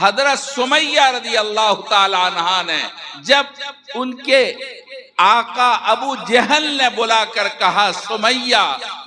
حضرت سمیہ رضی اللہ تعالی عنہا نے جب ان کے آقا ابو جہل نے بلا کر کہا سمیہ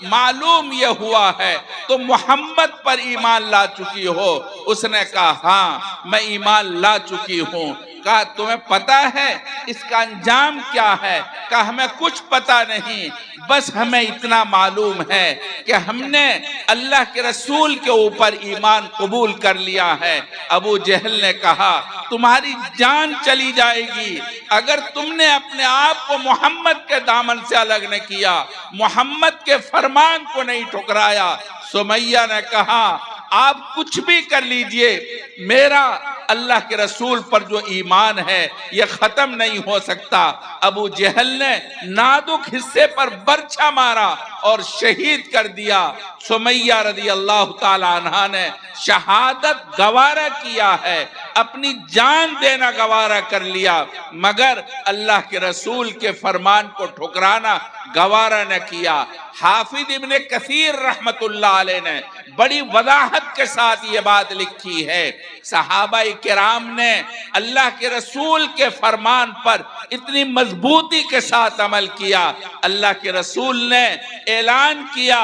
معلوم یہ ہوا ہے تم محمد پر ایمان لا چکی ہو، اس نے کہا ہاں میں ایمان لا چکی ہوں۔ کہا تمہیں پتا ہے اس کا انجام کیا ہے؟ کہا ہمیں کچھ پتا نہیں، بس ہمیں اتنا معلوم ہے کہ ہم نے اللہ کے رسول کے اوپر ایمان قبول کر لیا ہے۔ ابو جہل نے کہا تمہاری جان چلی جائے گی اگر تم نے اپنے آپ کو محمد کے دامن سے الگ نہ کیا، محمد کے فرمان کو نہیں ٹھکرایا۔ سمیہ نے کہا آپ کچھ بھی کر لیجئے، میرا اللہ کے رسول پر جو ایمان ہے یہ ختم نہیں ہو سکتا۔ ابو جہل نے نازک حصے پر برچھا مارا اور شہید کر دیا۔ سمیہ رضی اللہ تعالی عنہ نے شہادت گوارا کیا ہے، اپنی جان دینا گوارا کر لیا، مگر اللہ کے رسول کے فرمان کو ٹھکرانا گوارا نہ کیا۔ حافظ ابن کثیر رحمت اللہ علیہ نے بڑی وضاحت کے ساتھ یہ بات لکھی ہے، صحابہ کرام نے اللہ کے رسول کے فرمان پر اتنی مضبوطی کے ساتھ عمل کیا، اللہ کے رسول نے اعلان کیا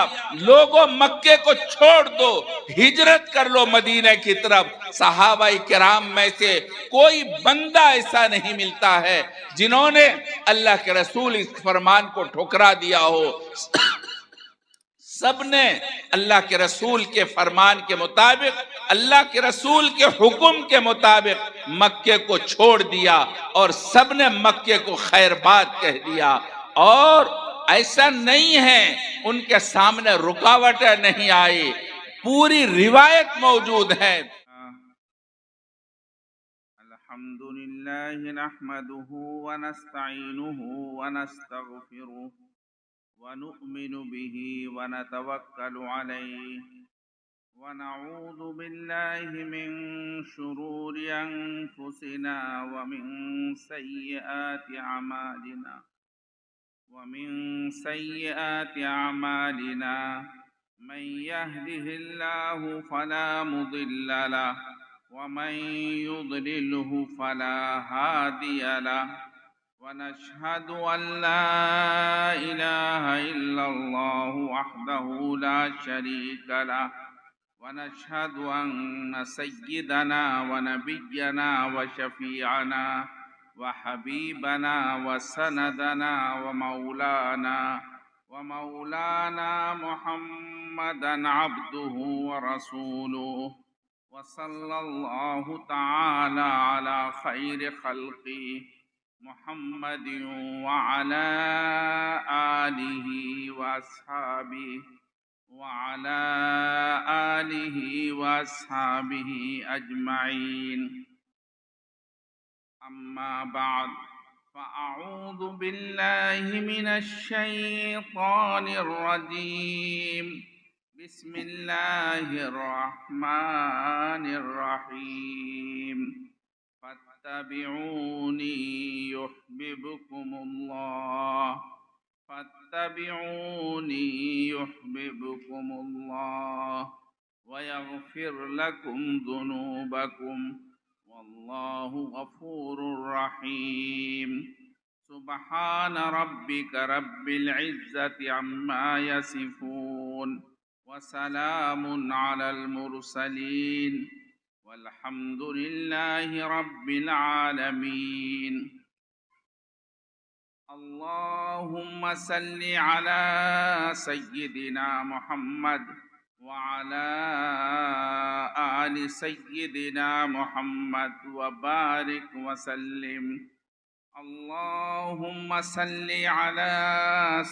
لوگوں مکے کو چھوڑ دو، ہجرت کر لو مدینہ کی طرف۔ صحابہ کرام میں سے کوئی بندہ ایسا نہیں ملتا ہے جنہوں نے اللہ کے رسول اس فرمان کو ٹھکرا دیا ہو۔ سب نے اللہ کے رسول کے فرمان کے مطابق، اللہ کے رسول کے حکم کے مطابق مکے کو چھوڑ دیا اور سب نے مکے کو خیر بات کہہ دیا۔ اور ایسا نہیں ہے ان کے سامنے رکاوٹیں نہیں آئی، پوری روایت موجود ہے۔ الحمدللہ نحمده ونستعینه ونستغفره ونؤمن به ونتوکل علیہ ونعوذ باللہ من شرور انفسنا ومن سیئات اعمالنا من يهده اللہ فلا مضل له ومن يضلله فلا هادي له ونشهد أن لا إله إلا الله وحده لا شريك له ونشهد أن سيدنا ونبينا وشفيعنا وحبيبنا وسندنا ومولانا محمدا عبده ورسوله وصلى الله تعالى على خير خلقه محمد وعلى آله وأصحابه أجمعين، أما بعد فأعوذ بالله من الشيطان الرجيم، بسم الله الرحمن الرحيم، فاتبعوني يحببكم الله ويغفر لكم ذنوبكم والله غفور رحيم۔ سبحان ربك رب العزة عما يصفون وسلام على المرسلين والحمد لله رب العالمين۔ اللهم صل على سيدنا محمد وعلى آل سيدنا محمد وبارك وسلم۔ اللهم صل على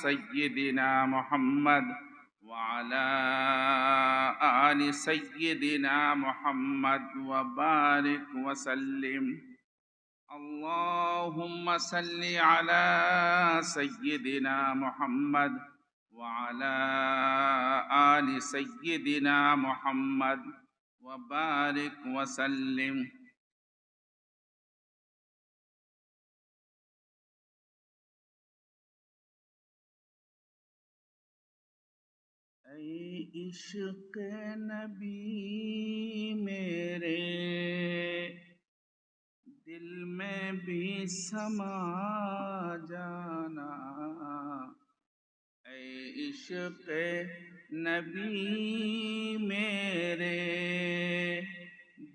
سيدنا محمد وعلى آل سيدنا محمد وبارك وسلم۔ اللهم صل على سيدنا محمد وعلى آل سيدنا محمد وبارك وسلم۔ اے عشق نبی میرے دل میں بھی سما جانا، اے عشق نبی میرے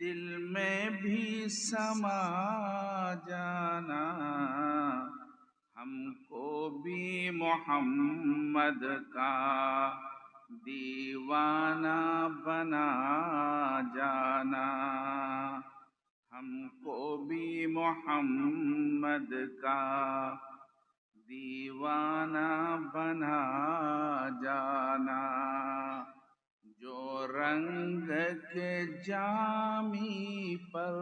دل میں بھی سما جانا، ہم کو بھی محمد کا دیوانہ بنا جانا، ہم کو بھی محمد کا دیوانہ بنا جانا، جو رنگ کے جامی پر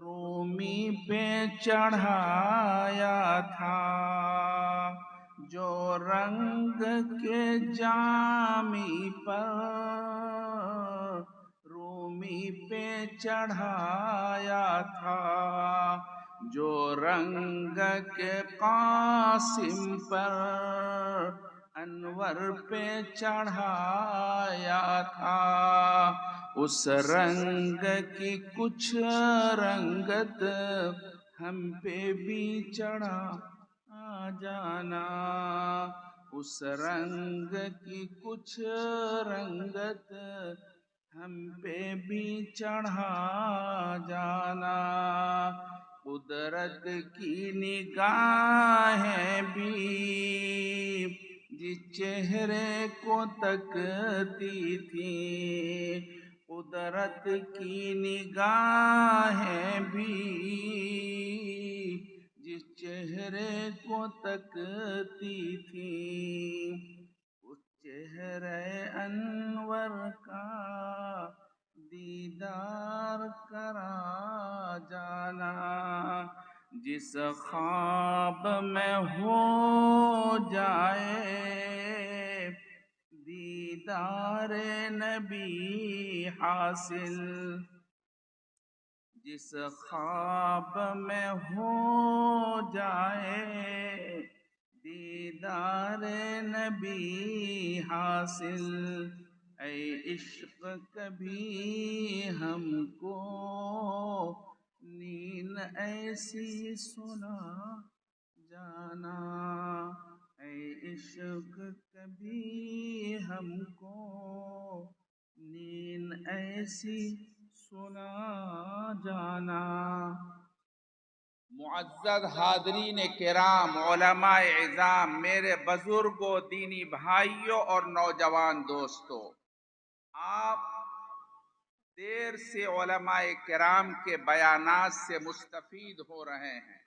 رومی پہ چڑھایا تھا، جو رنگ کے جامی پر رومی پہ چڑھایا تھا، جو رنگ کے قاسم پر انور پہ چڑھایا تھا، اس رنگ کی کچھ رنگت ہم پہ بھی چڑھا جانا، اس رنگ کی کچھ رنگت ہم پہ بھی چڑھا جانا، قدرت کی نگاہیں بھی جس چہرے کو تکتی تھی، قدرت کی نگاہیں بھی جس چہرے کو تکتی تھی، اس چہرے انور کا دیدار کرا جانا، جس خواب میں ہو جائے دیدار نبی حاصل، جس خواب میں ہو جائے دیدار نبی حاصل، اے عشق کبھی ہم کو نیند ایسی سنا جانا، اے عشق کبھی ہم کو نیند ایسی سنا جانا۔ معزز حاضرین کرام، علماء اعظام، میرے بزرگوں، دینی بھائیوں اور نوجوان دوستوں، آپ دیر سے علماء کرام کے بیانات سے مستفید ہو رہے ہیں۔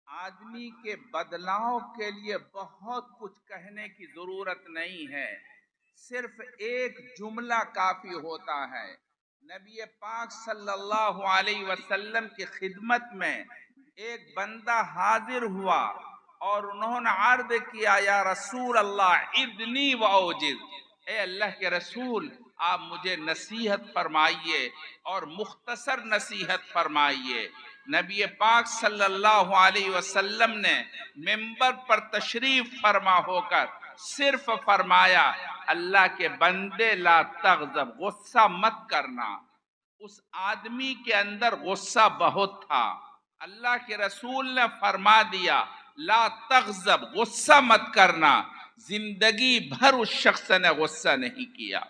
آدمی کے بدلاؤ کے لیے بہت کچھ کہنے کی ضرورت نہیں ہے، صرف ایک جملہ کافی ہوتا ہے۔ نبی پاک صلی اللہ علیہ وسلم کی خدمت میں ایک بندہ حاضر ہوا اور انہوں نے عرض کیا، یا رسول اللہ اذنی و اوجز، اے اللہ کے رسول آپ مجھے نصیحت فرمائیے اور مختصر نصیحت فرمائیے۔ نبی پاک صلی اللہ علیہ وسلم نے منبر پر تشریف فرما ہو کر صرف فرمایا، اللہ کے بندے لا تغضب، غصہ مت کرنا۔ اس آدمی کے اندر غصہ بہت تھا، اللہ کے رسول نے فرما دیا لا تغضب، غصہ مت کرنا۔ زندگی بھر اس شخص نے غصہ نہیں کیا،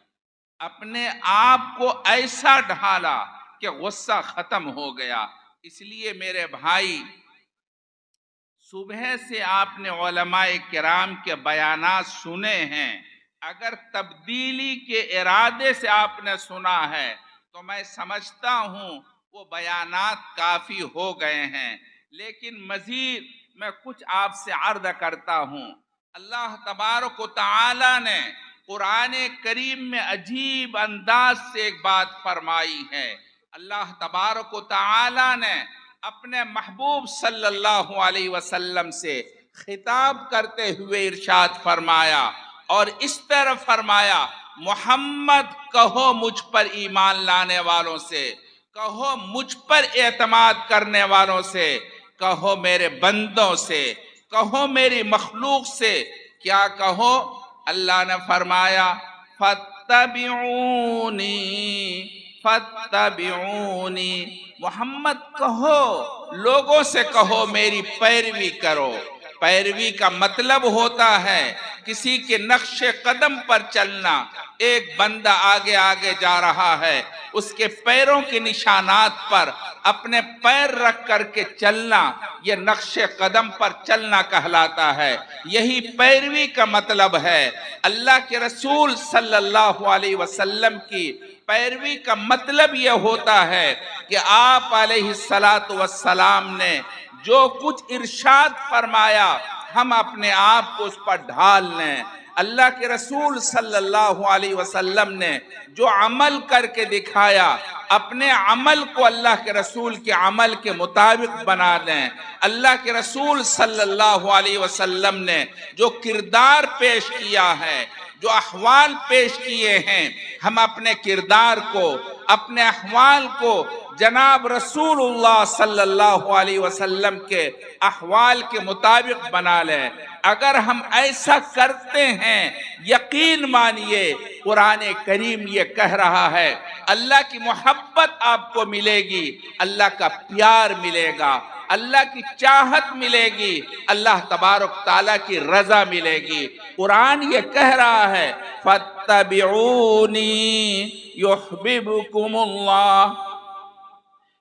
اپنے آپ کو ایسا ڈھالا کہ غصہ ختم ہو گیا۔ اس لیے میرے بھائی، صبح سے آپ نے علماء کرام کے بیانات سنے ہیں، اگر تبدیلی کے ارادے سے آپ نے سنا ہے تو میں سمجھتا ہوں وہ بیانات کافی ہو گئے ہیں، لیکن مزید میں کچھ آپ سے عرض کرتا ہوں۔ اللہ تبارک و تعالی نے قرآن کریم میں عجیب انداز سے ایک بات فرمائی ہے۔ اللہ تبارک و تعالی نے اپنے محبوب صلی اللہ علیہ وسلم سے خطاب کرتے ہوئے ارشاد فرمایا اور اس طرح فرمایا، محمد کہو مجھ پر ایمان لانے والوں سے، کہو مجھ پر اعتماد کرنے والوں سے، کہو میرے بندوں سے، کہو میری مخلوق سے، کیا کہو؟ اللہ نے فرمایا فَاتَّبِعُونِي فَاتَّبِعُونِي، محمد کہو، لوگوں سے کہو میری پیروی کرو۔ پیروی کا مطلب ہوتا ہے کسی کے نقش قدم پر چلنا۔ ایک بندہ آگے آگے جا رہا ہے، اس کے پیروں کے نشانات پر اپنے پیر رکھ کر کے چلنا، یہ نقش قدم پر چلنا کہلاتا ہے۔ یہی پیروی کا مطلب ہے۔ اللہ کے رسول صلی اللہ علیہ وسلم کی پیروی کا مطلب یہ ہوتا ہے کہ آپ علیہ السلام نے جو کچھ ارشاد فرمایا ہم اپنے آپ کو اس پر ڈھال لیں۔ اللہ کے رسول صلی اللہ علیہ وسلم نے جو عمل کر کے دکھایا، اپنے عمل کو اللہ کے رسول کے عمل کے مطابق بنا دیں۔ اللہ کے رسول صلی اللہ علیہ وسلم نے جو کردار پیش کیا ہے، جو احوال پیش کیے ہیں، ہم اپنے کردار کو، اپنے احوال کو جناب رسول اللہ صلی اللہ علیہ وسلم کے احوال کے مطابق بنا لیں۔ اگر ہم ایسا کرتے ہیں، یقین مانیے قرآن کریم یہ کہہ رہا ہے اللہ کی محبت آپ کو ملے گی، اللہ کا پیار ملے گا، اللہ کی چاہت ملے گی، اللہ تبارک تعالیٰ کی رضا ملے گی۔ قرآن یہ کہہ رہا ہے فَاتَّبِعُونِي يُحْبِبْكُمُ اللَّهُ،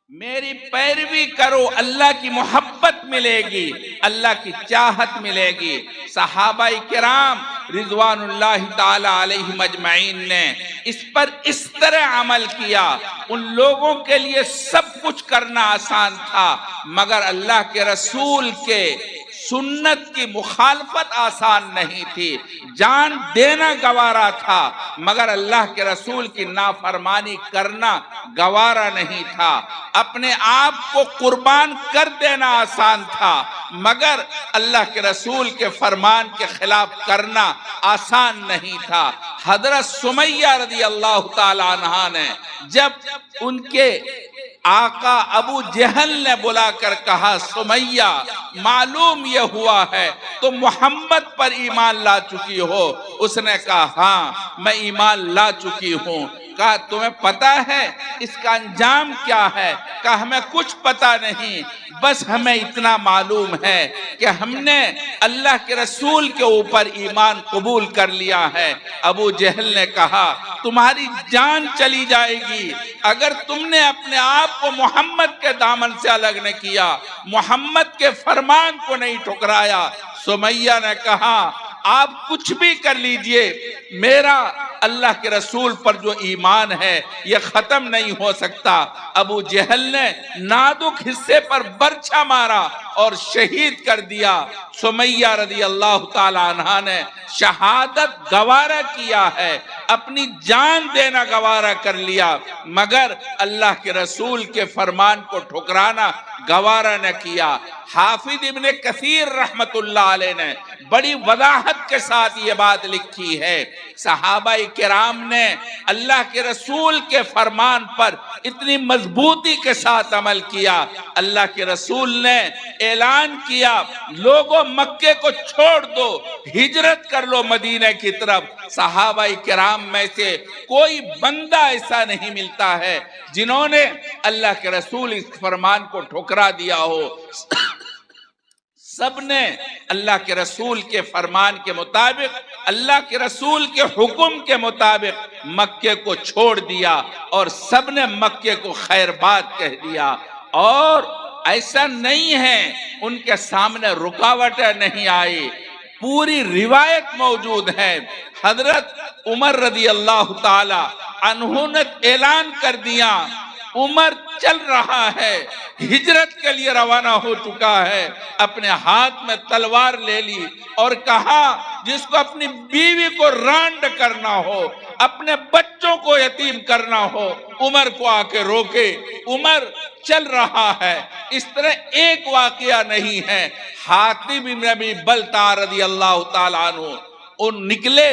میری پیروی کرو، اللہ کی محبت ملے گی، اللہ کی چاہت ملے گی۔ صحابہ کرام رضوان اللہ تعالی علیہم اجمعین نے اس پر اس طرح عمل کیا۔ ان لوگوں کے لیے سب کچھ کرنا آسان تھا، مگر اللہ کے رسول کے سنت کی مخالفت آسان نہیں تھی۔ جان دینا گوارا تھا، مگر اللہ کے رسول کی نافرمانی کرنا گوارا نہیں تھا۔ اپنے آپ کو قربان کر دینا آسان تھا، مگر اللہ کے رسول کے فرمان کے خلاف کرنا آسان نہیں تھا۔ حضرت سمیہ رضی اللہ تعالی عنہا نے جب ان کے آقا ابو جہل نے بلا کر کہا سمیہ معلوم یہ ہوا ہے تو محمد پر ایمان لا چکی ہو، اس نے کہا ہاں میں ایمان لا چکی ہوں۔ کہا تمہیں پتا ہے اس کا انجام کیا ہے؟ کہا ہمیں کچھ پتا نہیں، بس ہمیں اتنا معلوم ہے کہ ہم نے اللہ کے رسول کے اوپر ایمان قبول کر لیا ہے۔ ابو جہل نے کہا تمہاری جان چلی جائے گی اگر تم نے اپنے آپ کو محمد کے دامن سے الگ نہ کیا، محمد کے فرمان کو نہیں ٹھکرایا۔ سمیہ نے کہا آپ کچھ بھی کر لیجئے، میرا اللہ کے رسول پر جو ایمان ہے یہ ختم نہیں ہو سکتا۔ ابو جہل نے نازک حصے پر برچھا مارا اور شہید کر دیا۔ سمیہ رضی اللہ تعالی عنہا نے شہادت گوارا کیا ہے، اپنی جان دینا گوارا کر لیا، مگر اللہ کے رسول کے فرمان کو ٹھکرانا گوارا نہ کیا۔ حافظ ابن کثیر رحمت اللہ علیہ نے بڑی وضاحت کے ساتھ یہ بات لکھی ہے، صحابہ کرام نے اللہ کے رسول کے فرمان پر اتنی مضبوطی کے ساتھ عمل کیا۔ اللہ کے رسول نے اعلان کیا لوگوں مکے کو چھوڑ دو، ہجرت کر لو مدینہ کی طرف۔ صحابہ کرام میں سے کوئی بندہ ایسا نہیں ملتا ہے جنہوں نے اللہ کے رسول اس فرمان کو ٹھکرا دیا ہو۔ سب نے اللہ کے رسول کے فرمان کے مطابق، اللہ کے رسول کے حکم کے مطابق مکے کو چھوڑ دیا اور سب نے مکے کو خیر بات کہہ دیا۔ اور ایسا نہیں ہے ان کے سامنے رکاوٹیں نہیں آئی، پوری روایت موجود ہے۔ حضرت عمر رضی اللہ تعالی عنہ نے اعلان کر دیا عمر چل رہا ہے، ہجرت کے لیے روانہ ہو چکا ہے، اپنے ہاتھ میں تلوار لے لی اور کہا جس کو اپنی بیوی کو رانڈ کرنا ہو، اپنے بچوں کو یتیم کرنا ہو، عمر کو آ کے روکے۔ عمر چل رہا ہے۔ اس طرح ایک واقعہ نہیں ہے۔ حاتب بن ابی بلتع رضی اللہ تعالیٰ عنہ ان نکلے،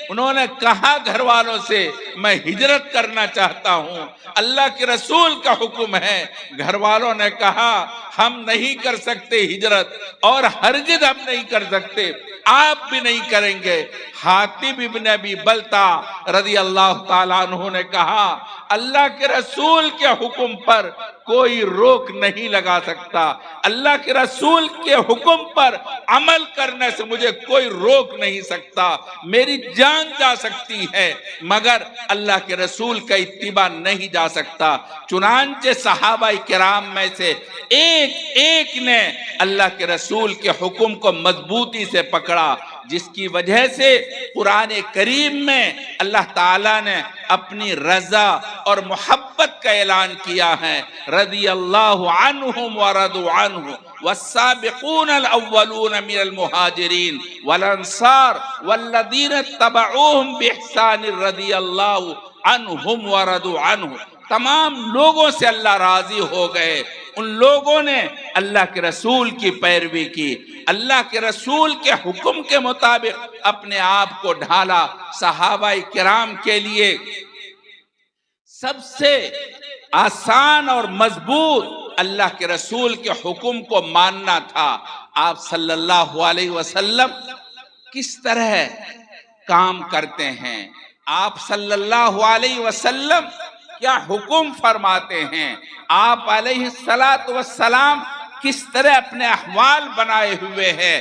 انہوں نے کہا گھر والوں سے میں ہجرت کرنا چاہتا ہوں، اللہ کے رسول کا حکم ہے۔ گھر والوں نے کہا ہم نہیں کر سکتے ہجرت، اور ہرگز ہم نہیں کر سکتے۔ آپ بھی نہیں کریں گے۔ حاتب ابن ابی بلتا رضی اللہ تعالیٰ عنہ نے کہا اللہ کے رسول کے حکم پر کوئی روک نہیں لگا سکتا، اللہ کے رسول کے حکم پر عمل کرنے سے مجھے کوئی روک نہیں سکتا، میری جان جا سکتی ہے مگر اللہ کے رسول کا اتباع نہیں جا سکتا۔ چنانچہ صحابہ کرام میں سے ایک ایک نے اللہ کے رسول کے حکم کو مضبوطی سے پکڑا، جس کی وجہ سے قرآن کریم میں اللہ تعالیٰ نے اپنی رضا اور محبت کا اعلان کیا ہے، رضی اللہ عنہم ورضوا عنہ والسابقون الاولون من المہاجرین والانصار والذین اتبعوہم باحسان رضی اللہ عنہم ورضوا عنہ۔ تمام لوگوں سے اللہ راضی ہو گئے، ان لوگوں نے اللہ کے رسول کی پیروی کی، اللہ کے رسول کے حکم کے مطابق اپنے آپ کو ڈھالا۔ صحابہ کرام کے لیے سب سے آسان اور مضبوط اللہ کے رسول کے حکم کو ماننا تھا۔ آپ صلی اللہ علیہ وسلم کس طرح کام کرتے ہیں، آپ صلی اللہ علیہ وسلم کیا حکم فرماتے ہیں، آپ علیہ السلام کس طرح اپنے احوال بنائے ہوئے ہیں۔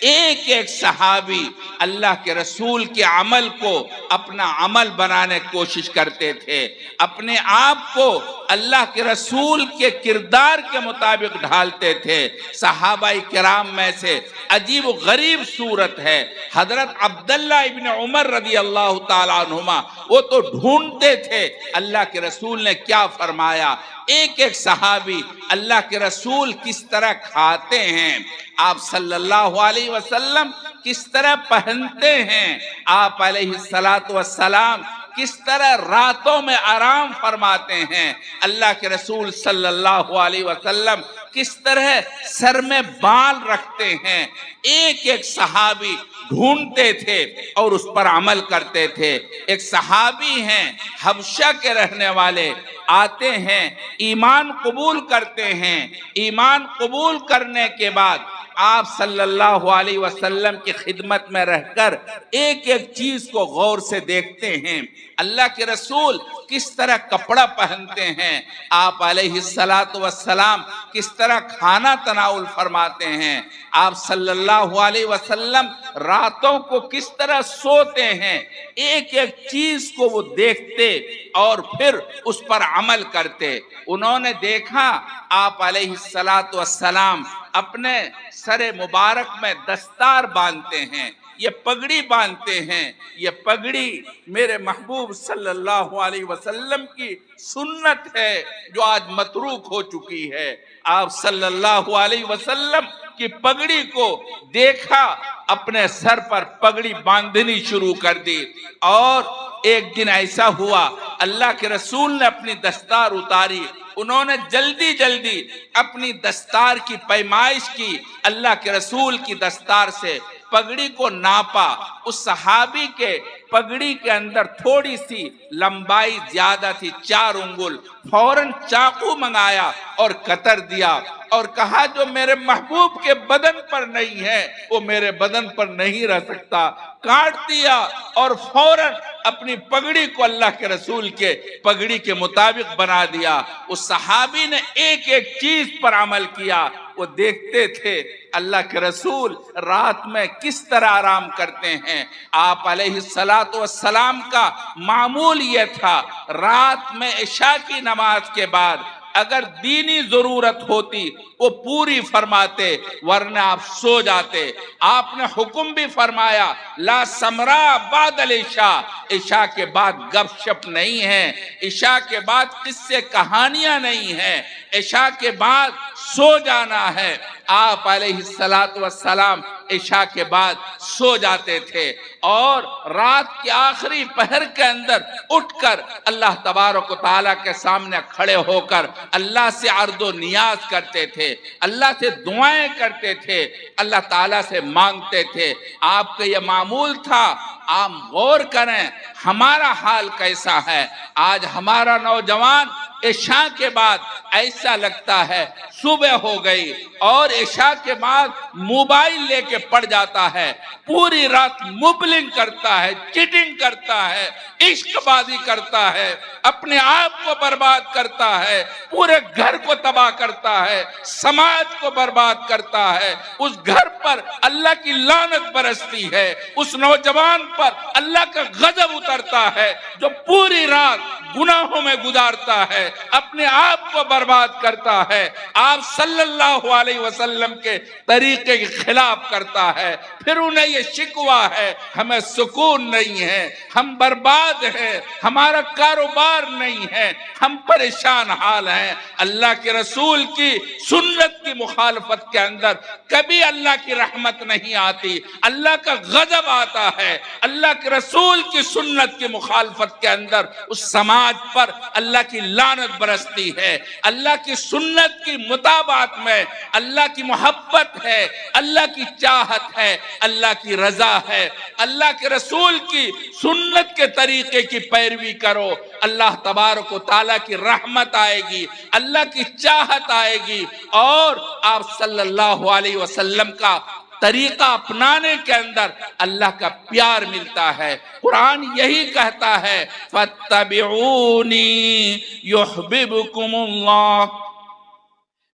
ایک ایک صحابی اللہ کے رسول کے عمل کو اپنا عمل بنانے کی کوشش کرتے تھے، اپنے آپ کو اللہ کے رسول کے کردار کے مطابق ڈھالتے تھے۔ صحابہ کرام میں سے عجیب و غریب صورت ہے حضرت عبداللہ ابن عمر رضی اللہ تعالیٰ عنہما، وہ تو ڈھونڈتے تھے اللہ کے رسول نے کیا فرمایا۔ ایک ایک صحابی اللہ کے رسول کس طرح کھاتے ہیں، آپ صلی اللہ علیہ وسلم کس طرح پہنتے ہیں، آپ علیہ السلام کس طرح راتوں میں آرام فرماتے ہیں، اللہ کے رسول صلی اللہ علیہ وسلم کس طرح سر میں بال رکھتے ہیں۔ ایک ایک صحابی ڈھونڈتے تھے اور اس پر عمل کرتے تھے۔ ایک صحابی ہیں حبشہ کے رہنے والے، آتے ہیں ایمان قبول کرتے ہیں، ایمان قبول کرنے کے بعد آپ صلی اللہ علیہ وسلم کی خدمت میں رہ کر ایک ایک چیز کو غور سے دیکھتے ہیں۔ اللہ کے رسول کس طرح کپڑا پہنتے ہیں، آپ علیہ السلام کس طرح کھانا تناول فرماتے ہیں، آپ صلی اللہ علیہ وسلم راتوں کو کس طرح سوتے ہیں۔ ایک ایک چیز کو وہ دیکھتے اور پھر اس پر عمل کرتے۔ انہوں نے دیکھا آپ علیہ السلام اپنے سر مبارک میں دستار باندھتے ہیں، یہ پگڑی باندھتے ہیں۔ یہ پگڑی میرے محبوب صلی اللہ علیہ وسلم کی سنت ہے جو آج متروک ہو چکی ہے۔ آپ صلی اللہ علیہ وسلم کی پگڑی کو دیکھا، اپنے سر پر پگڑی باندھنی شروع کر دی، اور ایک دن ایسا ہوا اللہ کے رسول نے اپنی دستار اتاری، انہوں نے جلدی جلدی اپنی دستار کی پیمائش کی، اللہ کے رسول کی دستار سے پگڑی کو ناپا۔ اس صحابی کے پگڑی کے اندر تھوڑی سی لمبائی زیادہ تھی، 4 انگل۔ فوراً چاقو منگایا اور کتر دیا اور کہا جو میرے محبوب کے بدن پر نہیں ہے وہ میرے بدن پر نہیں رہ سکتا، کاٹ دیا اور فوراً اپنی پگڑی کو اللہ کے رسول کے پگڑی کے مطابق بنا دیا۔ اس صحابی نے ایک ایک چیز پر عمل کیا۔ وہ دیکھتے تھے اللہ کے رسول رات میں کس طرح آرام کرتے ہیں۔ آپ علیہ السلام کا معمول یہ تھا، رات میں عشاء کی نماز کے بعد اگر دینی ضرورت ہوتی وہ پوری فرماتے، ورنہ آپ سو جاتے۔ آپ نے حکم بھی فرمایا لا سمرا بعد العشاء، عشاء کے بعد گپ شپ نہیں ہے، عشاء کے بعد قصے کہانیاں نہیں ہیں، عشاء کے بعد سو جانا ہے۔ آپ علیہ السلام عشاء کے بعد سو جاتے تھے اور رات کے آخری پہر کے اندر اٹھ کر اللہ تبارک و تعالیٰ کے سامنے کھڑے ہو کر اللہ سے عرض و نیاز کرتے تھے، اللہ سے دعائیں کرتے تھے، اللہ تعالیٰ سے مانگتے تھے۔ آپ کا یہ معمول تھا۔ آپ غور کریں ہمارا حال کیسا ہے۔ آج ہمارا نوجوان عشاء کے بعد ایسا لگتا ہے صبح ہو گئی اور عشاء کے بعد موبائل لے کے پڑ جاتا ہے، پوری رات موبلنگ کرتا ہے، چیٹنگ کرتا ہے، عشق بازی کرتا ہے، اپنے آپ کو برباد کرتا ہے، پورے گھر کو تباہ کرتا ہے، سماج کو برباد کرتا ہے، اس گھر پر اللہ کی لعنت برستی ہے، اس نوجوان پر اللہ کا غضب اترتا ہے جو پوری رات گناہوں میں گزارتا ہے، اپنے آپ کو برباد کرتا ہے، آپ صلی اللہ علیہ وسلم کے طریقے کے خلاف کرتا ہے، پھر انہیں یہ شکوہ ہے ہمیں سکون نہیں ہے، ہم برباد ہیں، ہمارا کاروبار نہیں ہے، ہم پریشان حال ہیں۔ اللہ کے رسول کی سنت کی مخالفت کے اندر کبھی اللہ کی رحمت نہیں آتی، اللہ کا غضب آتا ہے۔ اللہ کے رسول کی سنت کی مخالفت کے اندر اس سماج پر اللہ کی لعنت برستی ہے۔ اللہ کی سنت کی مطابقت میں اللہ کی محبت ہے، اللہ کی چاہت ہے، اللہ کی رضا ہے۔ اللہ کے رسول کی سنت کے طریقے کی پیروی کرو، اللہ تبارک و تعالیٰ کی رحمت آئے گی، اللہ کی چاہت آئے گی، اور آپ صلی اللہ علیہ وسلم کا طریقہ اپنانے کے اندر اللہ کا پیار ملتا ہے۔ قرآن یہی کہتا ہے فَاتَّبِعُونِي يُحْبِبْكُمُ اللَّهُ،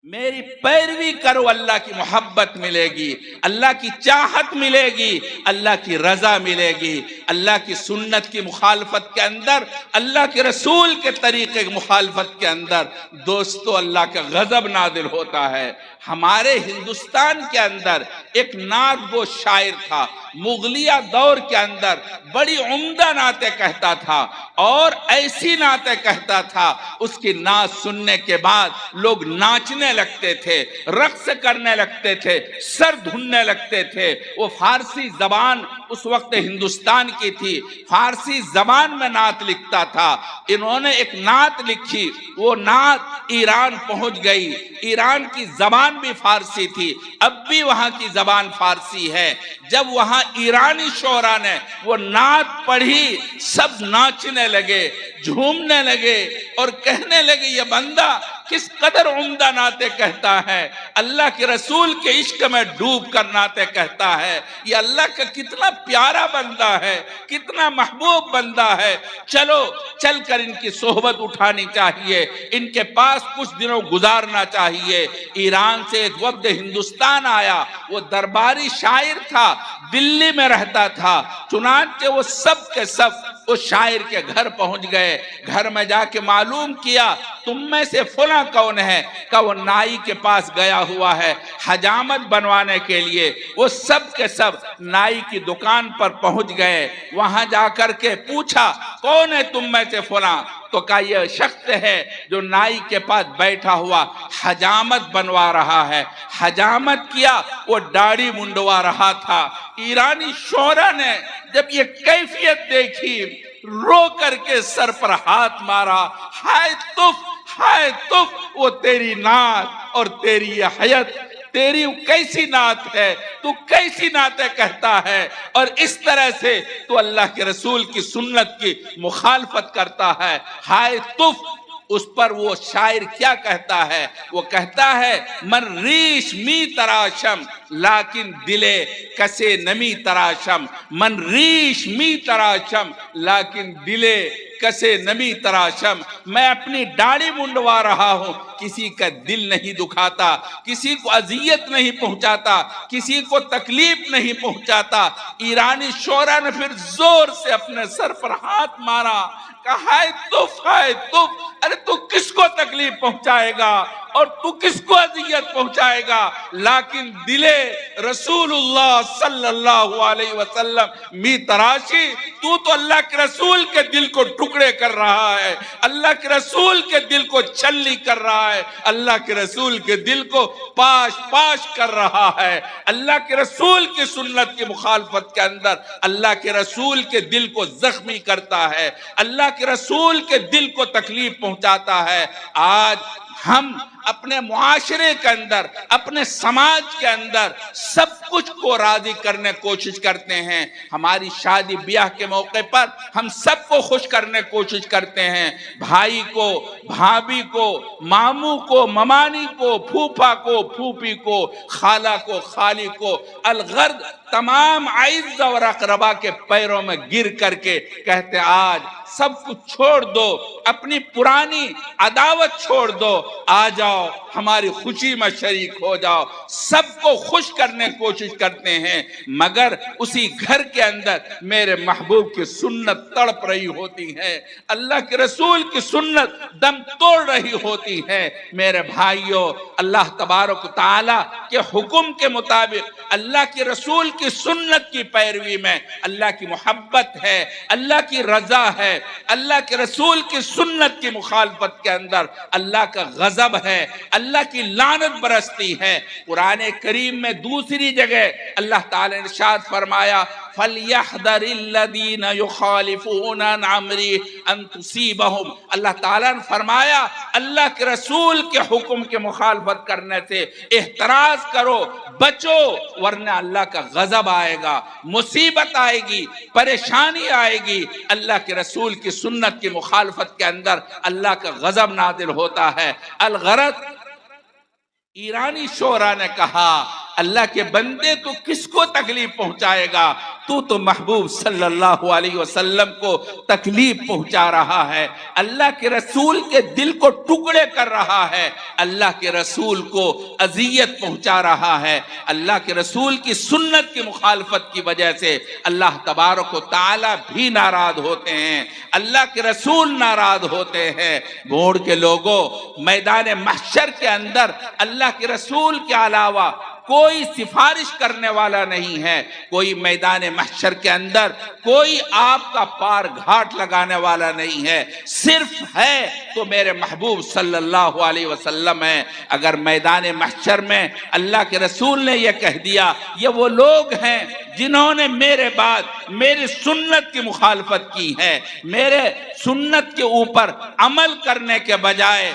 میری پیروی کرو، اللہ کی محبت ملے گی، اللہ کی چاہت ملے گی، اللہ کی رضا ملے گی۔ اللہ کی سنت کی مخالفت کے اندر، اللہ کے رسول کے طریقے کی مخالفت کے اندر دوستو اللہ کا غضب نازل ہوتا ہے۔ ہمارے ہندوستان کے اندر ایک نعت گو شاعر تھا، مغلیہ دور کے اندر بڑی عمدہ نعتیں کہتا تھا، اور ایسی نعتیں کہتا تھا اس کی نعت سننے کے بعد لوگ ناچنے لگتے تھے، رقص کرنے لگتے تھے، سر دھننے لگتے تھے۔ وہ فارسی زبان اس وقت ہندوستان کی تھی، فارسی زبان میں نعت لکھتا تھا۔ انہوں نے ایک نعت لکھی، وہ نعت ایران پہنچ گئی۔ ایران کی زبان بھی فارسی تھی، اب بھی وہاں کی زبان فارسی ہے۔ جب وہاں ایرانی شعراء نے وہ نعت پڑھی، سب ناچنے لگے، جھومنے لگے، اور کہنے لگے یہ بندہ کس قدر عمدہ نعتیں کہتا ہے، اللہ کے رسول کے عشق میں ڈوب کر نعتیں کہتا ہے، یہ اللہ کا کتنا پیارا بندہ ہے، کتنا محبوب بندہ ہے۔ چلو چل کر ان کی صحبت اٹھانی چاہیے، ان کے پاس کچھ دنوں گزارنا چاہیے۔ ایران سے ایک وفد ہندوستان آیا، وہ درباری شاعر تھا، دلی میں رہتا تھا، چنانچہ وہ سب کے سب اس شاعر کے گھر پہنچ گئے۔ گھر میں جا کے معلوم کیا تم میں سے فلاں کون ہے؟ کہ وہ نائی کے پاس گیا ہوا ہے حجامت بنوانے کے لیے۔ وہ سب کے سب نائی کی دکان پر پہنچ گئے، وہاں جا کر کے پوچھا کون ہے تم میں سے فلاں؟ تو کہا یہ شخص ہے جو نائی کے پاس بیٹھا ہوا حجامت بنوا رہا ہے۔ حجامت کیا، وہ داڑھی منڈوا رہا تھا۔ ایرانی شعراء نے جب یہ کیفیت دیکھی، رو کر کے سر پر ہاتھ مارا، ہائے تف، ہائے تف، وہ تیری نعت اور تیری یہ حیت، تیری کیسی نعت ہے، تو کیسی نعتیں کہتا ہے، اور اس طرح سے تو اللہ کے رسول کی سنت کی مخالفت کرتا ہے، ہائے تف۔ اس پر وہ شاعر کیا کہتا ہے؟ وہ کہتا ہے من ریش می تراشم لیکن دلے کسے نمی تراشم، من ریش می تراشم لیکن دلے کسے نمی تراشم، میں اپنی داڑھی منڈوا رہا ہوں، کسی کا دل نہیں دکھاتا، کسی کو اذیت نہیں پہنچاتا، کسی کو تکلیف نہیں پہنچاتا۔ ایرانی شعراء نے پھر زور سے اپنے سر پر ہاتھ مارا، کہا ہائے تف، ہائے تف، ارے تو کس کو تکلیف پہنچائے گا اور تو کس کو اذیت پہنچائے گا؟ لیکن دلے رسول اللہ صلی اللہ علیہ وسلم می تراشی، تو اللہ کے رسول کے دل کو ٹکڑے کر رہا ہے، اللہ کے رسول کے دل کو چھلی کر رہا ہے، اللہ کے رسول کے دل کو پاش پاش کر رہا ہے۔ اللہ کے رسول کی سنت کی مخالفت کے اندر اللہ کے رسول کے دل کو زخمی کرتا ہے، اللہ کے رسول کے دل کو تکلیف پہنچاتا ہے۔ آج ہم اپنے معاشرے کے اندر، اپنے سماج کے اندر سب کچھ کو راضی کرنے کوشش کرتے ہیں. ہماری شادی بیاہ کے موقع پر ہم سب کو خوش کرنے کوشش کرتے ہیں. بھائی کو، بھابھی کو، ماموں کو، ممانی کو، پھوپھا کو، پھوپھی کو، خالہ کو، خالی کو، الغرض تمام اعز اور اقربا کے پیروں میں گر کر کے کہتے آج سب کچھ چھوڑ دو، اپنی پرانی عداوت چھوڑ دو، آ جاؤ ہماری خوشی میں شریک ہو جاؤ. سب کو خوش کرنے کوشش کرتے ہیں، مگر اسی گھر کے اندر میرے محبوب کی سنت تڑپ رہی ہوتی ہے، اللہ کے رسول کی سنت دم توڑ رہی ہوتی ہے. میرے بھائیوں، اللہ تبارک و تعالی کے حکم کے مطابق اللہ کے رسول کی سنت کی پیروی میں اللہ کی محبت ہے، اللہ کی رضا ہے. اللہ کے رسول کی سنت کی مخالفت کے اندر اللہ کا غضب ہے، اللہ کی لعنت برستی ہے. قرآن کریم میں دوسری جگہ اللہ تعالی نے ارشاد فرمایا فَلْيَحْذَرِ الَّذِينَ يُخَالِفُونَ عَنْ أَمْرِهِ أَن تُصِيبَهُمْ. اللہ تعالیٰ نے فرمایا اللہ کے رسول کے حکم کے مخالفت کرنے سے احتراز کرو، بچو، ورنہ اللہ کا غضب آئے گا، مصیبت آئے گی، پریشانی آئے گی. اللہ کے رسول کی سنت کی مخالفت کے اندر اللہ کا غضب نازل ہوتا ہے. الغرض ایرانی شعرا نے کہا اللہ کے بندے تو کس کو تکلیف پہنچائے گا، تو محبوب صلی اللہ علیہ وسلم کو تکلیف پہنچا رہا ہے، اللہ کے رسول کے دل کو ٹکڑے کر رہا ہے، اللہ کے رسول کو اذیت پہنچا رہا ہے. اللہ کے رسول کی سنت کی مخالفت کی وجہ سے اللہ تبارک و تعالی بھی ناراض ہوتے ہیں، اللہ کے رسول ناراض ہوتے ہیں. موڑ کے لوگوں، میدان محشر کے اندر اللہ کے رسول کے علاوہ کوئی سفارش کرنے والا نہیں ہے، کوئی میدان محشر کے اندر کوئی آپ کا پار گھاٹ لگانے والا نہیں ہے، صرف ہے تو میرے محبوب صلی اللہ علیہ وسلم ہے. اگر میدان محشر میں اللہ کے رسول نے یہ کہہ دیا یہ وہ لوگ ہیں جنہوں نے میرے بعد میری سنت کی مخالفت کی ہے، میرے سنت کے اوپر عمل کرنے کے بجائے